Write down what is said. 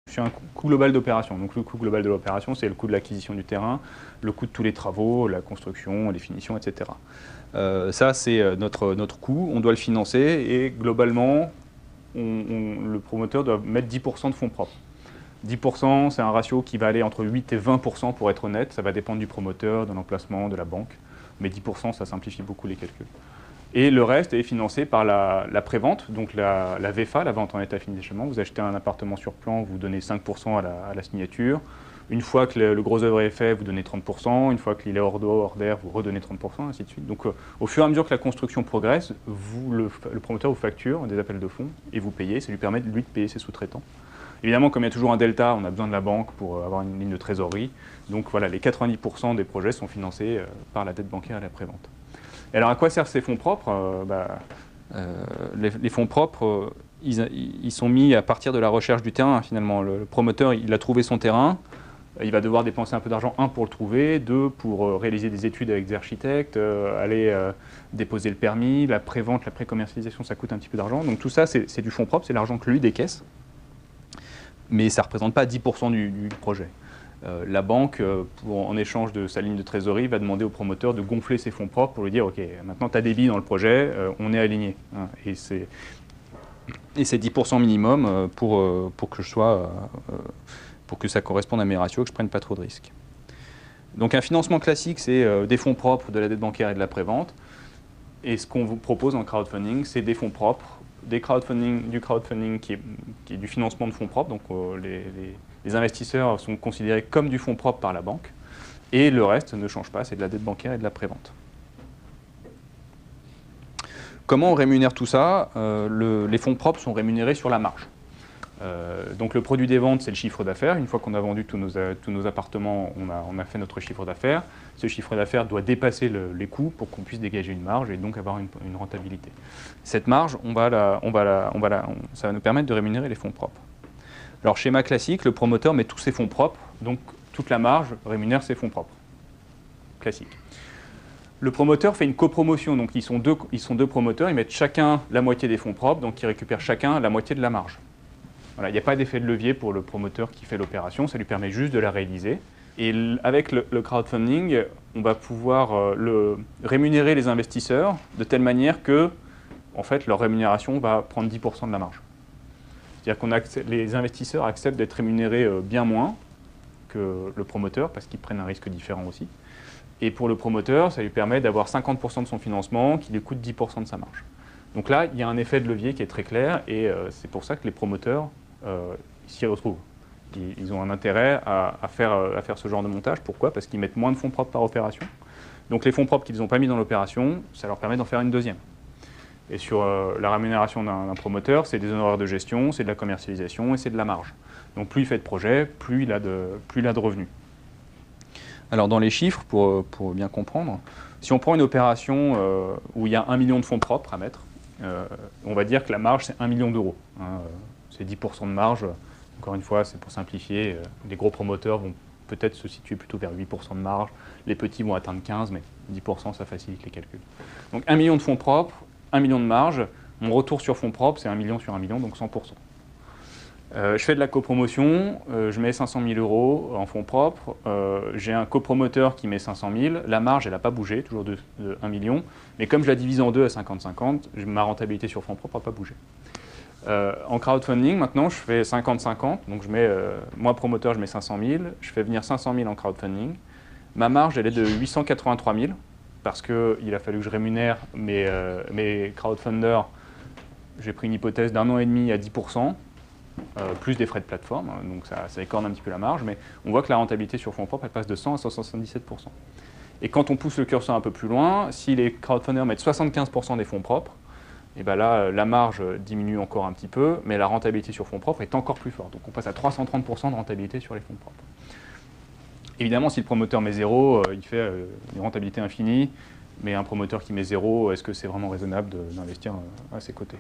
sur un coût global d'opération. Donc le coût global de l'opération, c'est le coût de l'acquisition du terrain, le coût de tous les travaux, la construction, les finitions, etc. Ça, c'est notre coût, on doit le financer et globalement, le promoteur doit mettre 10% de fonds propres. 10%, c'est un ratio qui va aller entre 8 et 20% pour être honnête, ça va dépendre du promoteur, de l'emplacement, de la banque, mais 10% ça simplifie beaucoup les calculs. Et le reste est financé par la prévente, donc la VFA, la vente en état fini d'achèvement. Vous achetez un appartement sur plan, vous donnez 5% à la signature. Une fois que le gros œuvre est fait, vous donnez 30%. Une fois qu'il est hors d'eau, hors d'air, vous redonnez 30%, ainsi de suite. Donc au fur et à mesure que la construction progresse, le promoteur vous facture des appels de fonds et vous payez. Ça lui permet, lui, de payer ses sous-traitants. Évidemment, comme il y a toujours un delta, on a besoin de la banque pour avoir une ligne de trésorerie. Donc voilà, les 90% des projets sont financés par la dette bancaire et la prévente. Et alors, à quoi servent ces fonds propres? Les fonds propres, ils sont mis à partir de la recherche du terrain, finalement. Le promoteur, il a trouvé son terrain, il va devoir dépenser un peu d'argent, un, pour le trouver, deux, pour réaliser des études avec des architectes, aller déposer le permis, la prévente, la précommercialisation, ça coûte un petit peu d'argent. Donc tout ça, c'est du fonds propre, c'est l'argent que lui décaisse, mais ça ne représente pas 10% du projet. La banque, en échange de sa ligne de trésorerie, va demander au promoteur de gonfler ses fonds propres pour lui dire « Ok, maintenant tu as des billes dans le projet, on est aligné. Hein, » Et c'est 10% minimum pour que ça corresponde à mes ratios, que je ne prenne pas trop de risques. Donc un financement classique, c'est des fonds propres, de la dette bancaire et de la prévente. Et ce qu'on vous propose en crowdfunding, c'est des fonds propres, du crowdfunding qui est du financement de fonds propres, donc les investisseurs sont considérés comme du fonds propre par la banque, et le reste ne change pas, c'est de la dette bancaire et de la prévente. Comment on rémunère tout ça? Les fonds propres sont rémunérés sur la marge. Donc le produit des ventes, c'est le chiffre d'affaires. Une fois qu'on a vendu tous nos appartements, on a fait notre chiffre d'affaires. Ce chiffre d'affaires doit dépasser les coûts pour qu'on puisse dégager une marge et donc avoir une rentabilité. Cette marge, ça va nous permettre de rémunérer les fonds propres. Alors schéma classique, le promoteur met tous ses fonds propres, donc toute la marge rémunère ses fonds propres. Classique. Le promoteur fait une copromotion, donc ils sont deux promoteurs, ils mettent chacun la moitié des fonds propres, donc ils récupèrent chacun la moitié de la marge. Voilà, il n'y a pas d'effet de levier pour le promoteur qui fait l'opération, ça lui permet juste de la réaliser. Et avec le crowdfunding, on va pouvoir rémunérer les investisseurs de telle manière que en fait, leur rémunération va prendre 10% de la marge. C'est-à-dire que les investisseurs acceptent d'être rémunérés bien moins que le promoteur, parce qu'ils prennent un risque différent aussi. Et pour le promoteur, ça lui permet d'avoir 50% de son financement qui lui coûte 10% de sa marge. Donc là, il y a un effet de levier qui est très clair, et c'est pour ça que les promoteurs s'y retrouvent. Ils ont un intérêt à faire ce genre de montage. Pourquoi? Parce qu'ils mettent moins de fonds propres par opération. Donc les fonds propres qu'ils n'ont pas mis dans l'opération, ça leur permet d'en faire une deuxième. Et sur la rémunération d'un promoteur, c'est des honoraires de gestion, c'est de la commercialisation et c'est de la marge. Donc plus il fait de projets, plus il a de revenus. Alors dans les chiffres, pour bien comprendre, si on prend une opération où il y a 1 million de fonds propres à mettre, on va dire que la marge c'est 1 million d'euros. Hein, c'est 10% de marge. Encore une fois, c'est pour simplifier. Les gros promoteurs vont peut-être se situer plutôt vers 8% de marge. Les petits vont atteindre 15%, mais 10% ça facilite les calculs. Donc 1 million de fonds propres, 1 million de marge. Mon retour sur fonds propres, c'est 1 million sur 1 million, donc 100%. Je fais de la copromotion, je mets 500 000 euros en fonds propres, j'ai un copromoteur qui met 500 000, la marge elle n'a pas bougé, toujours de 1 million, mais comme je la divise en deux à 50-50, ma rentabilité sur fonds propres n'a pas bougé. En crowdfunding, maintenant, je fais 50-50, donc moi promoteur, je mets 500 000, je fais venir 500 000 en crowdfunding, ma marge elle est de 883 000, parce qu'il a fallu que je rémunère mes crowdfunders, j'ai pris une hypothèse d'1 an et demi à 10%, plus des frais de plateforme, donc ça écorne un petit peu la marge, mais on voit que la rentabilité sur fonds propres, elle passe de 100 à 177%. Et quand on pousse le curseur un peu plus loin, si les crowdfunders mettent 75% des fonds propres, et ben là, la marge diminue encore un petit peu, mais la rentabilité sur fonds propres est encore plus forte. Donc on passe à 330% de rentabilité sur les fonds propres. Évidemment, si le promoteur met 0, il fait une rentabilité infinie, mais un promoteur qui met 0, est-ce que c'est vraiment raisonnable d'investir à ses côtés?